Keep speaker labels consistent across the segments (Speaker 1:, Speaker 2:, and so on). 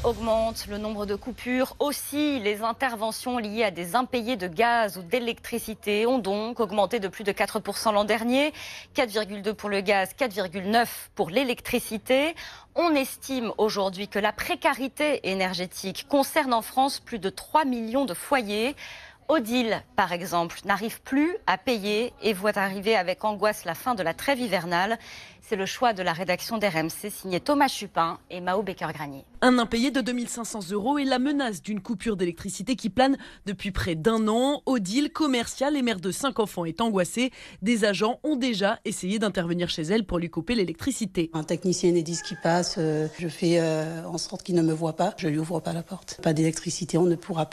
Speaker 1: augmente, le nombre de coupures aussi. Les interventions liées à des impayés de gaz ou d'électricité ont donc augmenté de plus de 4% l'an dernier. 4,2 pour le gaz, 4,9 pour l'électricité. On estime aujourd'hui que la précarité énergétique concerne en France plus de 3 millions de foyers. Odile, par exemple, n'arrive plus à payer et voit arriver avec angoisse la fin de la trêve hivernale. C'est le choix de la rédaction d'RMC, signé Thomas Chupin et Mao Becker-Granier.
Speaker 2: Un impayé de 2 500 € et la menace d'une coupure d'électricité qui plane depuis près d'1 an. Odile, commerciale et mère de 5 enfants, est angoissée. Des agents ont déjà essayé d'intervenir chez elle pour lui couper l'électricité.
Speaker 3: Un technicien Enedis qui passe, je fais en sorte qu'il ne me voit pas, je lui ouvre pas la porte. Pas d'électricité, on ne pourra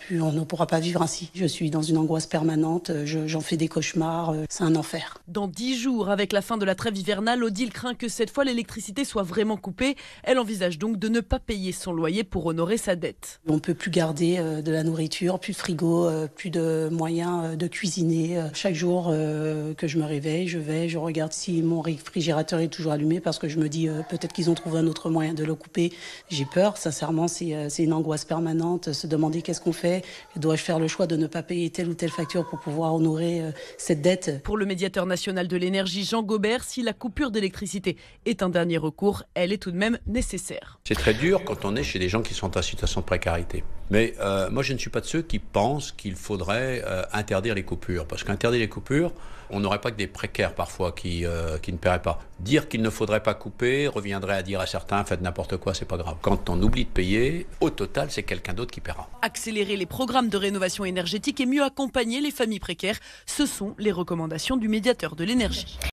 Speaker 3: pas vivre ainsi. Je suis dans une angoisse permanente, j'en fais des cauchemars, c'est un enfer.
Speaker 2: Dans 10 jours, avec la fin de la trêve hivernale, Odile craint que cette fois l'électricité soit vraiment coupée. Elle envisage donc de ne pas payer son loyer pour honorer sa dette.
Speaker 3: On ne peut plus garder de la nourriture, plus de frigo, plus de moyens de cuisiner. Chaque jour que je me réveille, je regarde si mon réfrigérateur est toujours allumé parce que je me dis peut-être qu'ils ont trouvé un autre moyen de le couper. J'ai peur, sincèrement, c'est une angoisse permanente, se demander qu'est-ce qu'on fait. Dois-je faire le choix de ne pas payer telle ou telle facture pour pouvoir honorer cette dette?
Speaker 2: Pour le médiateur national de l'énergie, Jean Gaubert, si la coupure d'électricité est un dernier recours, elle est tout de même nécessaire.
Speaker 4: C'est très dur quand on est chez des gens qui sont en situation de précarité. Mais moi, je ne suis pas de ceux qui pensent qu'il faudrait interdire les coupures. Parce qu'interdire les coupures, on n'aurait pas que des précaires parfois qui ne paieraient pas. Dire qu'il ne faudrait pas couper reviendrait à dire à certains, faites n'importe quoi, c'est pas grave. Quand on oublie de payer, au total, c'est quelqu'un d'autre qui paiera.
Speaker 2: Accélérer les programmes de rénovation énergétique et mieux accompagner les familles précaires, ce sont les recommandations du médiateur de l'énergie.